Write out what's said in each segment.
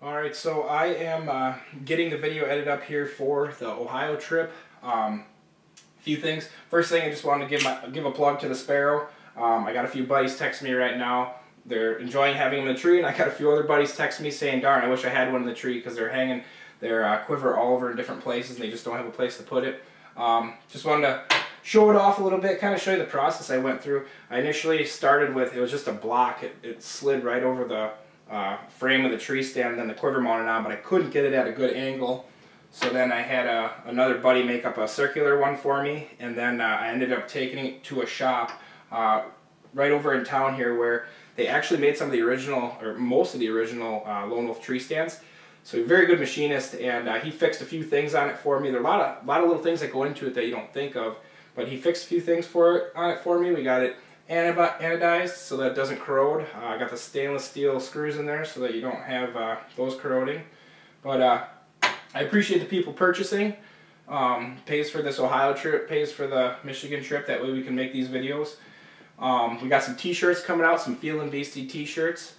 Alright, so I am getting the video edited up here for the Ohio trip. Few things. First thing, I just wanted to give a plug to the Sparrow. I got a few buddies texting me right now. They're enjoying having them in the tree, and I got a few other buddies texting me saying, darn, I wish I had one in the tree, because they're hanging their quiver all over in different places, and they just don't have a place to put it. Just wanted to show it off a little bit, kind of show you the process I went through. I initially started with, it was just a block. It slid right over the frame of the tree stand, and then the quiver mounted on, but I couldn't get it at a good angle. So then I had another buddy make up a circular one for me, and then I ended up taking it to a shop right over in town here where they actually made some of the original, or most of the original Lone Wolf tree stands. So a very good machinist, and he fixed a few things on it for me. There are a lot of little things that go into it that you don't think of, but he fixed a few things on it for me. We got it anodized so that it doesn't corrode. I got the stainless steel screws in there so that you don't have those corroding. But I appreciate the people purchasing. Pays for this Ohio trip, pays for the Michigan trip. That way we can make these videos. We got some t-shirts coming out, some Feelin' Beastie t-shirts.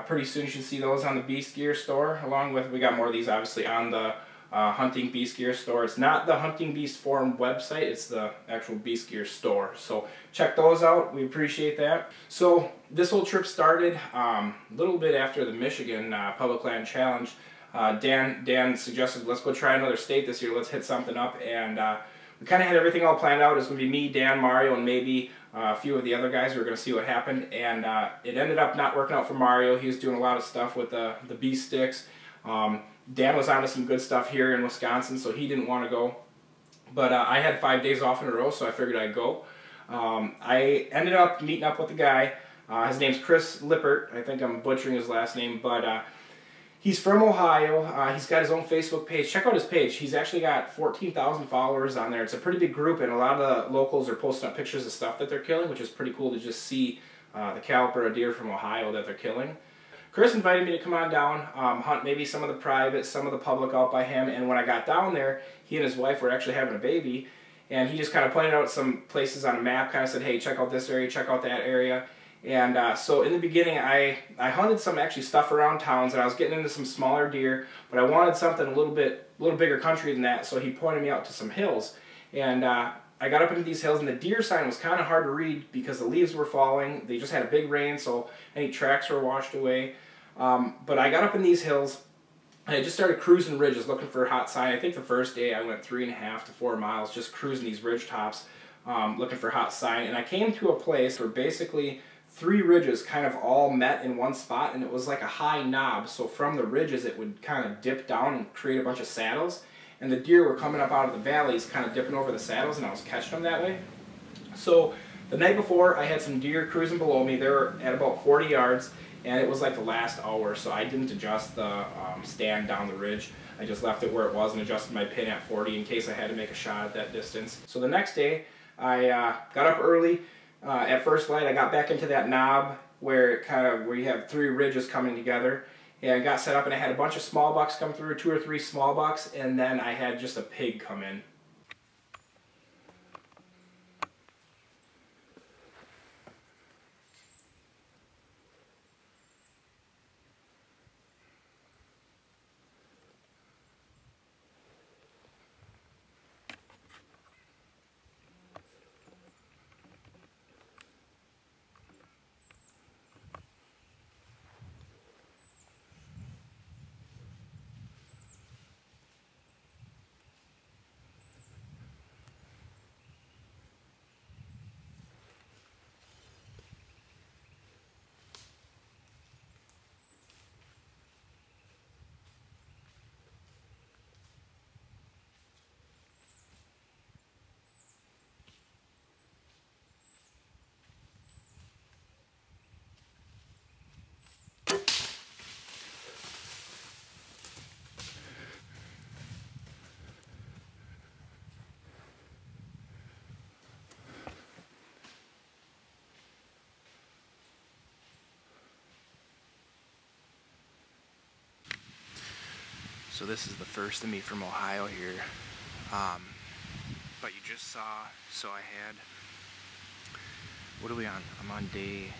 Pretty soon you should see those on the Beast Gear store. Along with, we got more of these obviously on the Hunting Beast Gear store. It's not the Hunting Beast Forum website, it's the actual Beast Gear store. So check those out, we appreciate that. So this whole trip started a little bit after the Michigan Public Land Challenge. Dan suggested, let's go try another state this year, let's hit something up, and we kind of had everything all planned out. It was going to be me, Dan, Mario, and maybe a few of the other guys. We were going to see what happened, and it ended up not working out for Mario. He was doing a lot of stuff with the beast sticks. Dan was onto some good stuff here in Wisconsin, so he didn't want to go. But I had 5 days off in a row, so I figured I'd go. I ended up meeting up with the guy. His name's Chris Lippert. I think I'm butchering his last name, but he's from Ohio. He's got his own Facebook page. Check out his page. He's actually got 14,000 followers on there. It's a pretty big group, and a lot of the locals are posting up pictures of stuff that they're killing, which is pretty cool to just see the caliber of deer from Ohio that they're killing. Chris invited me to come on down, hunt maybe some of the private, some of the public out by him, and when I got down there, he and his wife were actually having a baby, and he just kind of pointed out some places on a map, kind of said, hey, check out this area, check out that area. And so in the beginning, I hunted some actually stuff around towns, and I was getting into some smaller deer, but I wanted something a little bigger country than that, so he pointed me out to some hills. And I got up into these hills, and the deer sign was kind of hard to read because the leaves were falling. They just had a big rain, so any tracks were washed away. But I got up in these hills, and I just started cruising ridges looking for a hot sign. I think the first day I went 3.5 to 4 miles just cruising these ridge tops looking for hot sign. And I came to a place where basically 3 ridges kind of all met in one spot, and it was like a high knob. So from the ridges it would kind of dip down and create a bunch of saddles. And the deer were coming up out of the valleys kind of dipping over the saddles, and I was catching them that way. So the night before I had some deer cruising below me. They were at about 40 yards. And it was like the last hour, so I didn't adjust the stand down the ridge. I just left it where it was and adjusted my pin at 40 in case I had to make a shot at that distance. So the next day, I got up early. At first light, I got back into that knob where you have 3 ridges coming together, and I got set up, and I had a bunch of small bucks come through, 2 or 3 small bucks, and then I had just a pig come in. So this is the first of me from Ohio here, but you just saw, so I had, what are we on? I'm on day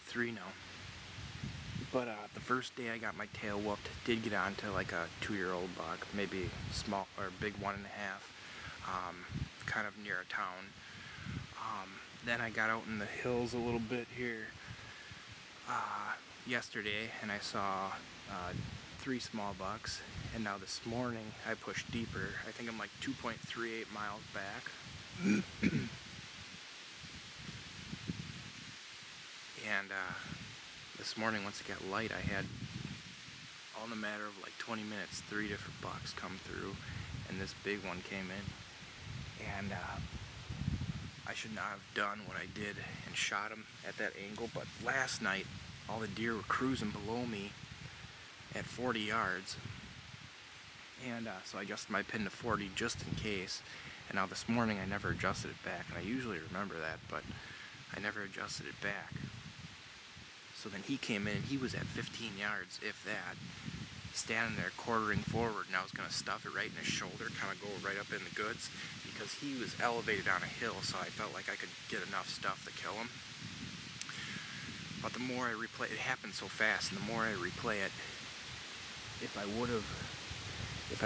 3 now. But the first day I got my tail whooped, did get onto like a 2-year-old buck, maybe small or big 1.5, kind of near a town. Then I got out in the hills a little bit here yesterday, and I saw 3 small bucks. And now this morning I pushed deeper. I think I'm like 2.38 miles back. And this morning, once it got light, I had, all in a matter of like 20 minutes, 3 different bucks come through, and this big one came in. And I should not have done what I did and shot him at that angle, but last night all the deer were cruising below me at 40 yards, and so I adjusted my pin to 40 just in case. And now this morning I never adjusted it back, and I usually remember that, but I never adjusted it back. So then he came in, he was at 15 yards, if that, standing there quartering forward, and I was going to stuff it right in his shoulder, kind of go right up in the goods, because he was elevated on a hill, so I felt like I could get enough stuff to kill him. But the more I replay, it happened so fast, and the more I replay it, if I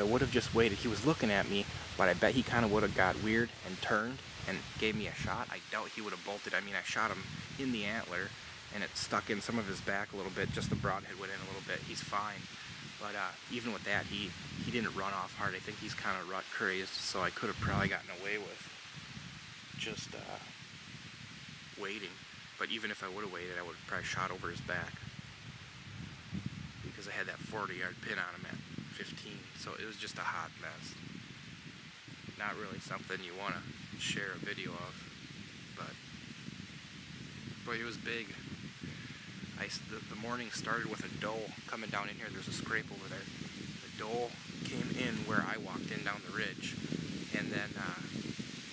would have just waited, he was looking at me, but I bet he kind of would have got weird and turned and gave me a shot. I doubt he would have bolted. I mean, I shot him in the antler, and it stuck in some of his back a little bit, just the broadhead went in a little bit. He's fine. But even with that, he didn't run off hard. I think he's kind of rut crazed, so I could have probably gotten away with just waiting. But even if I would have waited, I would have probably shot over his back, because I had that 40-yard pin on him at 15, so it was just a hot mess. Not really something you want to share a video of, but boy, it was big. The morning started with a doe coming down in here. There's a scrape over there. The doe came in where I walked in down the ridge, and then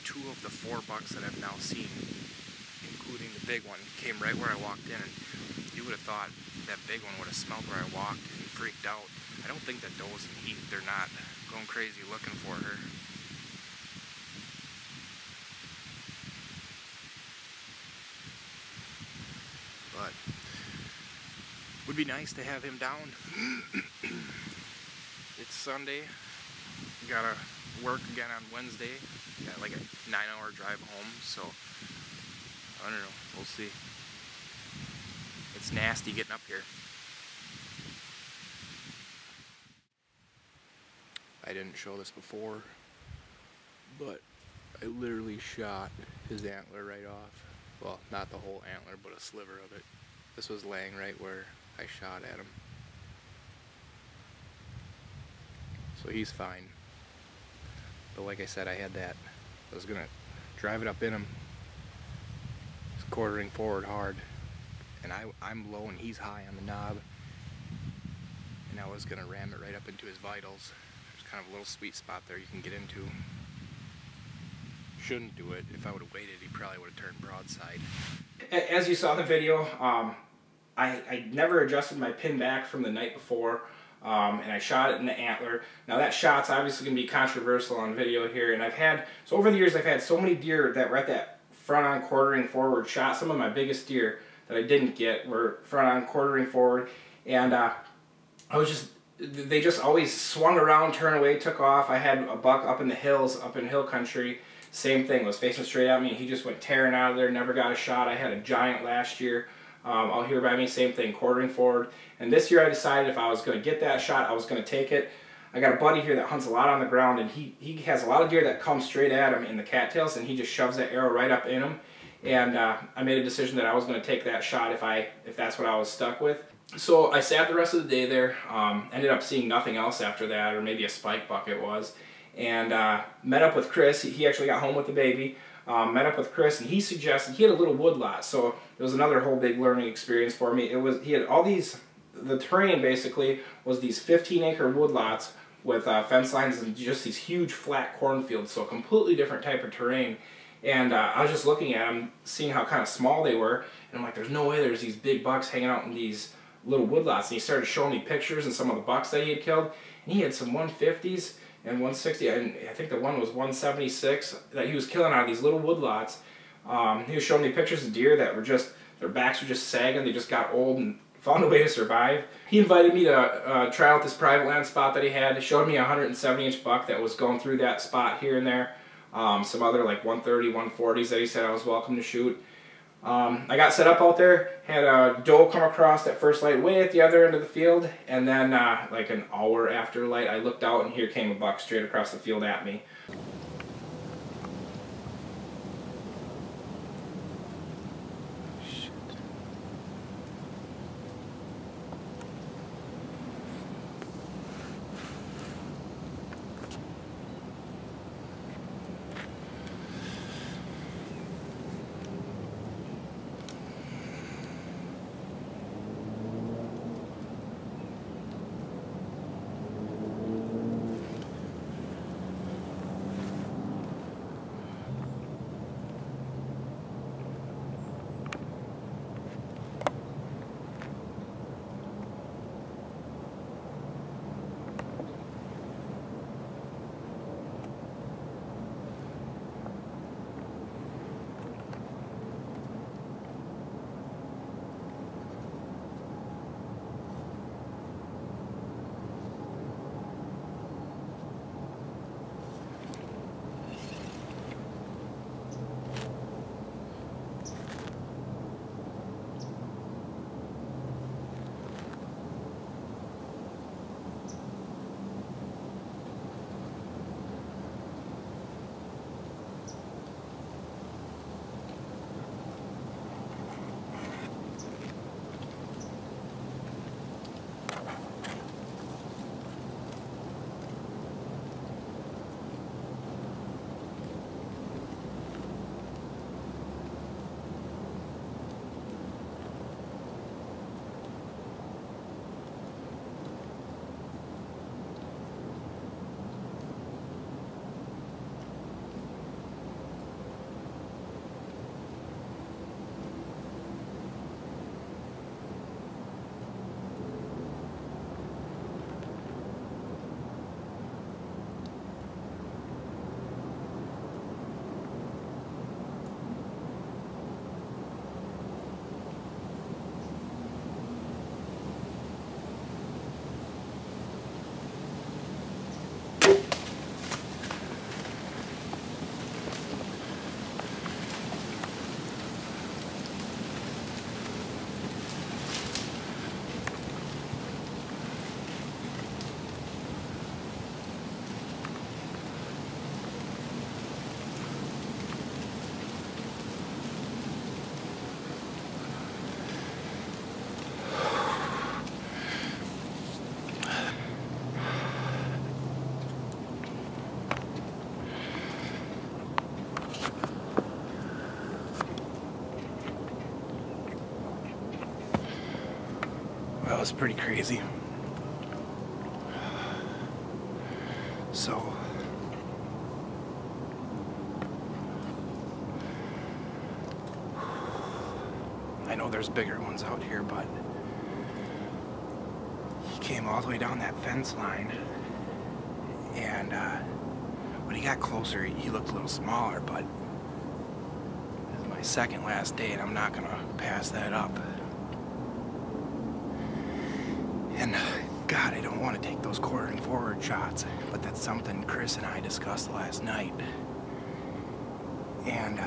2 of the 4 bucks that I've now seen, including the big one, came right where I walked in, and you would have thought that big one would have smelled where I walked and freaked out. I don't think that doe's in heat. They're not going crazy looking for her. But would be nice to have him down. It's Sunday. Gotta work again on Wednesday. Got like a 9-hour drive home, so I don't know. We'll see. It's nasty getting up here. I didn't show this before, but I literally shot his antler right off. Well, not the whole antler, but a sliver of it. This was laying right where I shot at him. So he's fine. But like I said, I was gonna drive it up in him. He's quartering forward hard. And I'm low and he's high on the knob. And I was gonna ram it right up into his vitals. There's kind of a little sweet spot there you can get into. Shouldn't do it. If I would have waited, he probably would have turned broadside. As you saw in the video, I never adjusted my pin back from the night before, and I shot it in the antler. Now that shot's obviously going to be controversial on video here, and so over the years I've had so many deer that were at that front on quartering forward shot. Some of my biggest deer that I didn't get were front on quartering forward, and they just always swung around, turned away, took off. I had a buck up in the hills, up in hill country. Same thing, was facing straight at me, and he just went tearing out of there, never got a shot. I had a giant last year, out here by me, same thing, quartering forward. And this year I decided if I was going to get that shot, I was going to take it. I got a buddy here that hunts a lot on the ground, and he has a lot of deer that come straight at him in the cattails, and he just shoves that arrow right up in him. And I made a decision that I was going to take that shot if that's what I was stuck with. So I sat the rest of the day there, ended up seeing nothing else after that, or maybe a spike buck it was. And met up with Chris. He actually got home with the baby. Met up with Chris, and he suggested, he had a little woodlot, so it was another whole big learning experience for me. He had all these, the terrain basically was these 15-acre woodlots with fence lines and just these huge flat cornfields, so a completely different type of terrain. And I was just looking at them, seeing how kind of small they were, and I'm like, there's no way there's these big bucks hanging out in these little woodlots. And he started showing me pictures and some of the bucks that he had killed, and he had some 150s and 160, and I think the one was 176 that he was killing out of these little woodlots. He was showing me pictures of deer that were just, their backs were just sagging, they just got old and found a way to survive. He invited me to try out this private land spot that he had. He showed me a 170-inch buck that was going through that spot here and there. Some other like 130, 140s that he said I was welcome to shoot. I got set up out there, had a doe come across that first light way at the other end of the field, and then like an hour after light I looked out and here came a buck straight across the field at me. That was pretty crazy. So I know there's bigger ones out here, but he came all the way down that fence line, and when he got closer he looked a little smaller, but this is my second last day and I'm not gonna pass that up. And God, I don't want to take those quartering forward shots, but that's something Chris and I discussed last night. And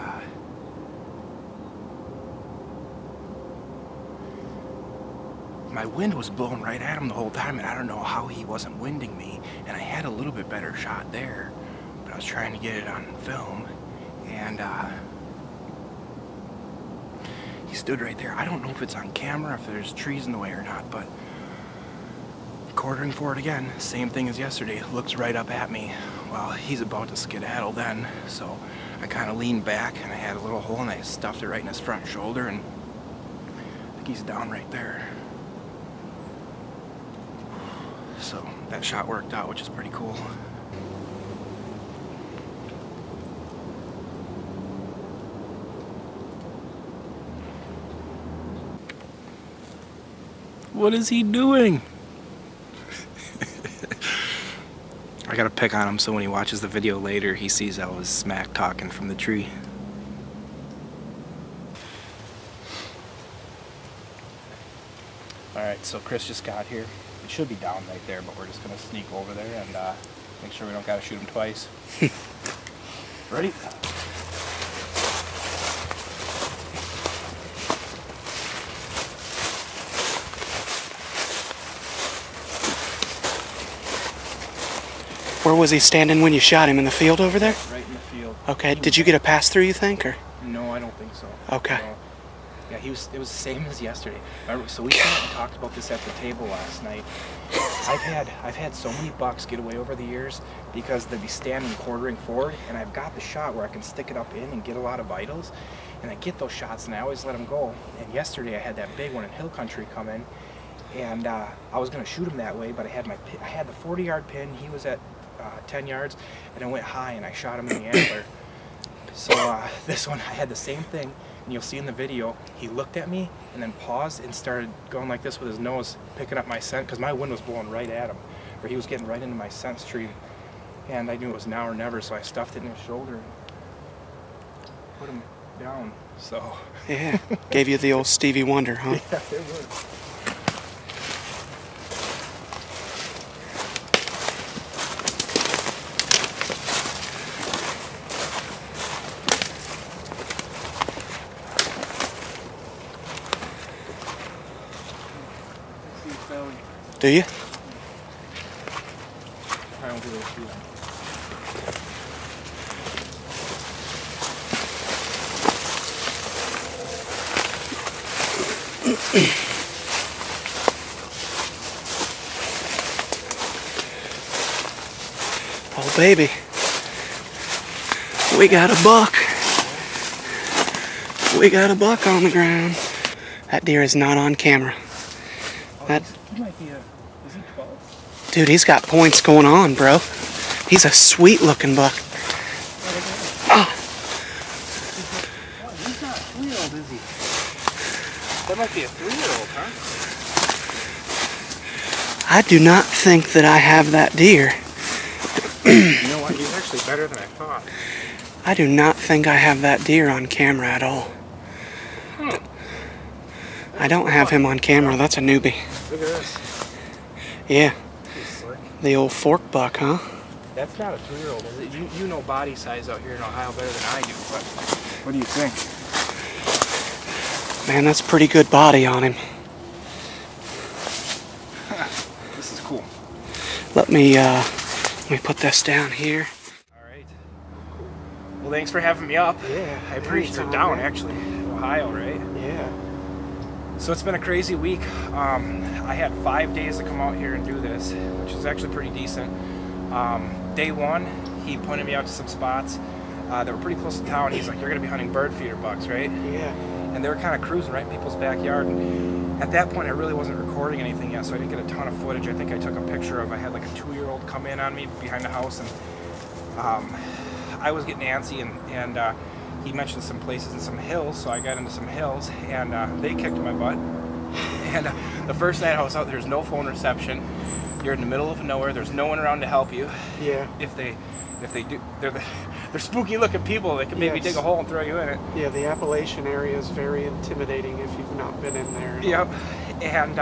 my wind was blowing right at him the whole time, and I don't know how he wasn't winding me. And I had a little bit better shot there, but I was trying to get it on film, and he stood right there. I don't know if it's on camera, if there's trees in the way or not, but quartering forward again, same thing as yesterday, looks right up at me. Well, he's about to skedaddle then, so I kind of leaned back and I had a little hole and I stuffed it right in his front shoulder, and I think he's down right there. So that shot worked out, which is pretty cool. What is he doing? I gotta pick on him so when he watches the video later, he sees I was smack talking from the tree. Alright, so Chris just got here. It should be down right there, but we're just going to sneak over there and make sure we don't got to shoot him twice. Ready? Where was he standing when you shot him? In the field over there? Right in the field. Okay. Did you get a pass through, you think, or? No, I don't think so. Okay. No. Yeah, it was the same as yesterday. So we sat and talked about this at the table last night. I've had so many bucks get away over the years because they'd be standing quartering forward, and I've got the shot where I can stick it up in and get a lot of vitals, and I get those shots and I always let them go. And yesterday I had that big one in hill country come in, and I was going to shoot him that way, but I had the 40-yard pin. He was at 10 yards, and I went high and I shot him in the antler. So this one I had the same thing. And you'll see in the video, he looked at me and then paused and started going like this with his nose, picking up my scent, because my wind was blowing right at him, or he was getting right into my scent stream. And I knew it was now or never, so I stuffed it in his shoulder and put him down. So yeah, gave you the old Stevie Wonder, huh? Yeah, it would. Do you? I don't do those too long. Oh, baby. We got a buck. We got a buck on the ground. That deer is not on camera. That He might be is he 12? dude, he's got points going on, bro. He's a sweet looking buck. Oh. He's not a 3-year-old, is he? That might be a 3-year-old, huh? I do not think that I have that deer. You know what? He's actually better than I thought. I do not think I have that deer on camera at all. Huh. I don't have him on camera. That's a newbie. Look at this. Yeah. He's slick. The old fork buck, huh? That's not a 3-year-old, is it? You know body size out here in Ohio better than I do, but what do you think? Man, that's pretty good body on him. This is cool. Let me put this down here. Alright. Well, thanks for having me up. Yeah. I appreciate it. Down, actually. Ohio, right? Yeah. So it's been a crazy week. I had 5 days to come out here and do this, which is actually pretty decent. Day one, he pointed me out to some spots that were pretty close to town. He's like, you're going to be hunting bird feeder bucks, right? Yeah. And they were kind of cruising right in people's backyard. And at that point, I really wasn't recording anything yet, so I didn't get a ton of footage. I think I took a picture of, I had like a 2-year-old come in on me behind the house, and I was getting antsy, and he mentioned some places and some hills, so I got into some hills, and they kicked my butt. And the first night I was out, there's no phone reception. You're in the middle of nowhere. There's no one around to help you. Yeah. If they do, they're spooky looking people that can maybe dig a hole and throw you in it. Yeah, the Appalachian area is very intimidating if you've not been in there. Yep. And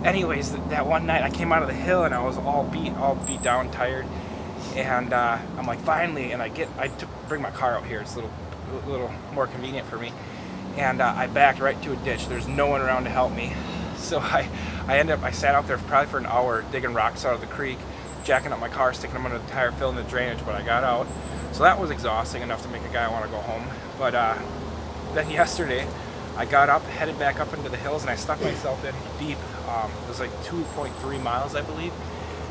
anyways, that one night I came out of the hill and I was all beat down, tired. And I'm like, finally, and I bring my car out here. It's a little more convenient for me. And I backed right into a ditch. There's no one around to help me. So I sat out there probably for an hour digging rocks out of the creek, jacking up my car, sticking them under the tire, filling the drainage, but I got out. So that was exhausting enough to make a guy want to go home. But then yesterday, I got up, headed back up into the hills, and I stuck myself in deep. It was like 2.3 miles, I believe.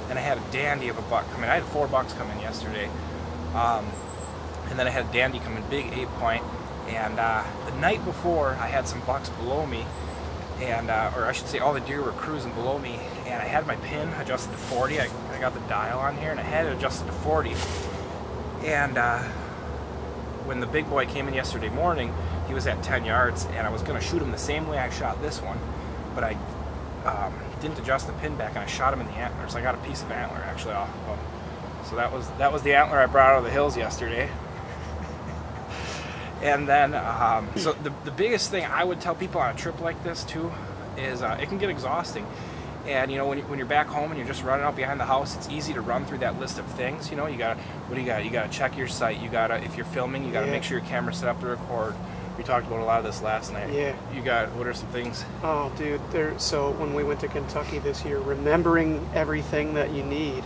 And I had a dandy of a buck come in. I had 4 bucks come in yesterday. And then I had a dandy come in, big 8-point. And the night before, I had some bucks below me, and or I should say all the deer were cruising below me, and I had my pin adjusted to 40. I got the dial on here, and I had it adjusted to 40. And when the big boy came in yesterday morning, he was at 10 yards, and I was going to shoot him the same way I shot this one, but I didn't adjust the pin back, and I shot him in the antlers. I got a piece of antler actually off of him. So that was the antler I brought out of the hills yesterday. And then, so the biggest thing I would tell people on a trip like this too is it can get exhausting. And you know, when you're back home and you're just running out behind the house, it's easy to run through that list of things. You know, you gotta, what do you got? You gotta check your sight. You gotta, if you're filming, you gotta make sure your camera's set up to record. We talked about a lot of this last night. Yeah. You got, what are some things? Oh, dude, so when we went to Kentucky this year, remembering everything that you need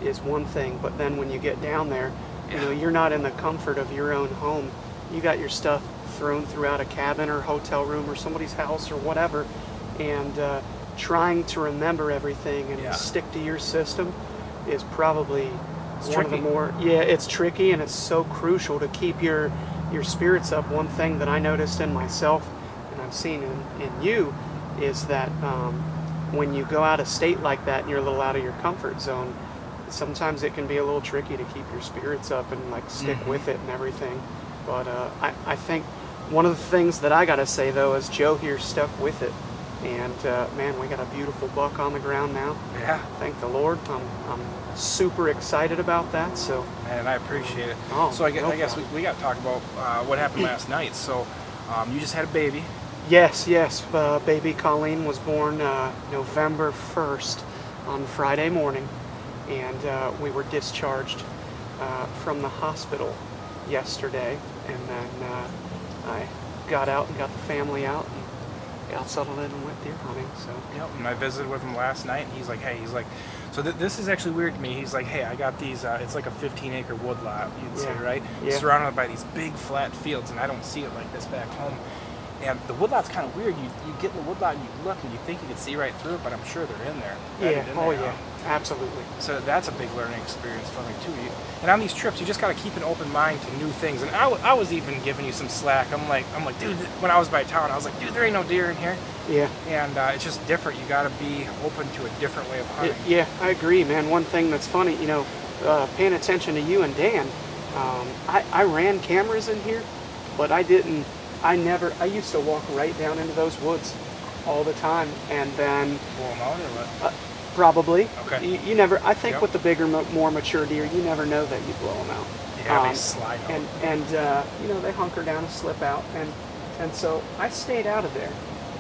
is one thing, but then when you get down there, you know, you're not in the comfort of your own home. You got your stuff thrown throughout a cabin or hotel room or somebody's house or whatever, and trying to remember everything and stick to your system is probably one of the more, it's tricky, and it's so crucial to keep your spirits up. One thing that I noticed in myself, and I've seen in you, is that when you go out of state like that and you're a little out of your comfort zone, sometimes it can be a little tricky to keep your spirits up and like stick with it and everything. But I think one of the things that I gotta say though is Joe here stuck with it, and man, we got a beautiful buck on the ground now. Yeah. Thank the Lord. I'm super excited about that. So. And I appreciate it. Oh, so I guess we got to talk about what happened last night. So you just had a baby. Yes. Baby Colleen was born November 1st on Friday morning, and we were discharged from the hospital yesterday, and then I got out and got the family out and got settled in and went deer hunting. So yep. And I visited with him last night, and he's like, so this is actually weird to me. He's like, hey, I got these, it's like a 15-acre woodlot, you'd say, right? Yeah. Surrounded by these big flat fields, and I don't see it like this back home. And the woodlot's kind of weird. You get in the woodlot and you look and you think you can see right through it, but I'm sure they're in there. Yeah, absolutely. So that's a big learning experience for me too. And on these trips, you just got to keep an open mind to new things. And I was even giving you some slack. I'm like, dude, when I was by town, I was like, dude, there ain't no deer in here. Yeah. And it's just different. You got to be open to a different way of hunting. Yeah, I agree, man. One thing that's funny, you know, paying attention to you and Dan, I ran cameras in here, but I used to walk right down into those woods all the time, and then Blow them out or what? probably. Okay. You never. I think with the bigger, more mature deer, you never know that you blow them out. Yeah, they slide out. And you know, they hunker down and slip out, and so I stayed out of there,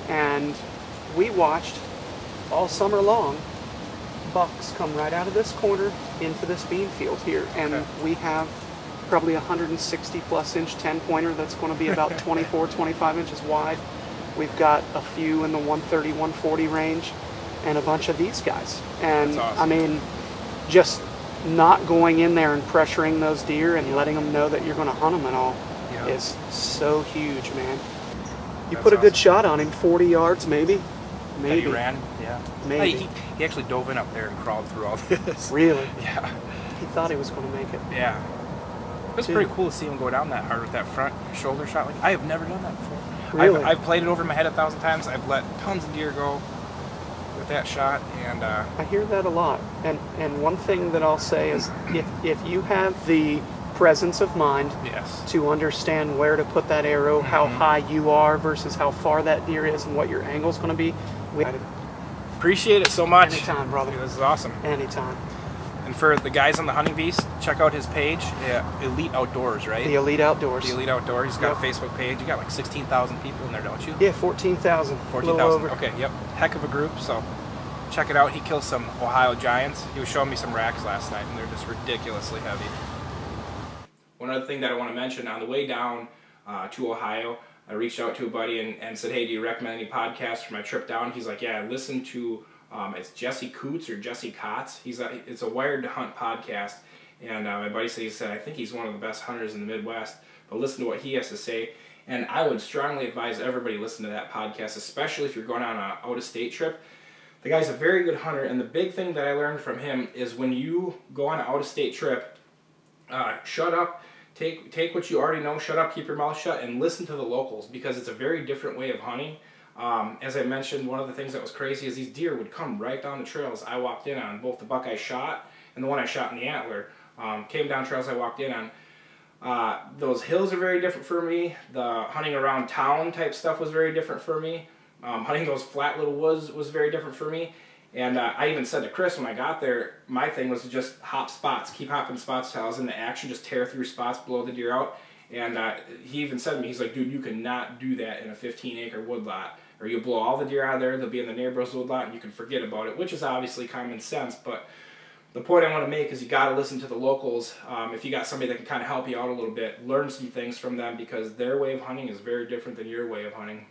and we watched all summer long bucks come right out of this corner into this bean field here, and we have probably 160 plus inch 10-pointer that's going to be about 24, 25 inches wide. We've got a few in the 130, 140 range, and a bunch of these guys. And that's awesome. I mean, just not going in there and pressuring those deer and letting them know that you're going to hunt them and all is so huge, man. You put a good shot on him, 40 yards maybe. That he ran? Yeah. Maybe. He actually dove in up there and crawled through all this. Really? Yeah. He thought he was going to make it. Yeah. It was pretty cool to see him go down that hard with that front shoulder shot. Like, I have never done that before. Really? I've played it over my head 1,000 times. I've let tons of deer go with that shot, and I hear that a lot. And one thing that I'll say is, if you have the presence of mind to understand where to put that arrow, how high you are versus how far that deer is, and what your angle's going to be, we appreciate it so much. Anytime, brother. Dude, this is awesome. Anytime. And for the guys on the Hunting Beast, check out his page, Elite Outdoors, right? The Elite Outdoors. The Elite Outdoors. He's got a Facebook page. You got like 16,000 people in there, don't you? Yeah, 14,000. 14,000. Okay, yep. Heck of a group. So check it out. He kills some Ohio giants. He was showing me some racks last night, and they're just ridiculously heavy. One other thing that I want to mention, on the way down to Ohio, I reached out to a buddy and said, hey, do you recommend any podcasts for my trip down? He's like, yeah, listen to... it's Jesse Coots or Jesse Kotz. It's a Wired to Hunt podcast, and my buddy said I think he's one of the best hunters in the Midwest. But listen to what he has to say, and I would strongly advise everybody listen to that podcast, especially if you're going on an out-of-state trip. The guy's a very good hunter, and the big thing that I learned from him is when you go on an out-of-state trip, shut up, take what you already know, shut up, keep your mouth shut, and listen to the locals, because it's a very different way of hunting. As I mentioned, one of the things that was crazy is these deer would come right down the trails I walked in on. Both the buck I shot and the one I shot in the Antler came down trails I walked in on. Those hills are very different for me. The hunting around town type stuff was very different for me. Hunting those flat little woods was very different for me. And I even said to Chris when I got there, my thing was to just hop spots, keep hopping spots till I was in the action, just tear through spots, blow the deer out. And he even said to me, he's like, dude, you cannot do that in a 15-acre woodlot, or you'll blow all the deer out of there, they'll be in the neighbor's woodlot, and you can forget about it, which is obviously common sense. But the point I want to make is you got to listen to the locals. If you got somebody that can kind of help you out a little bit, learn some things from them, because their way of hunting is very different than your way of hunting.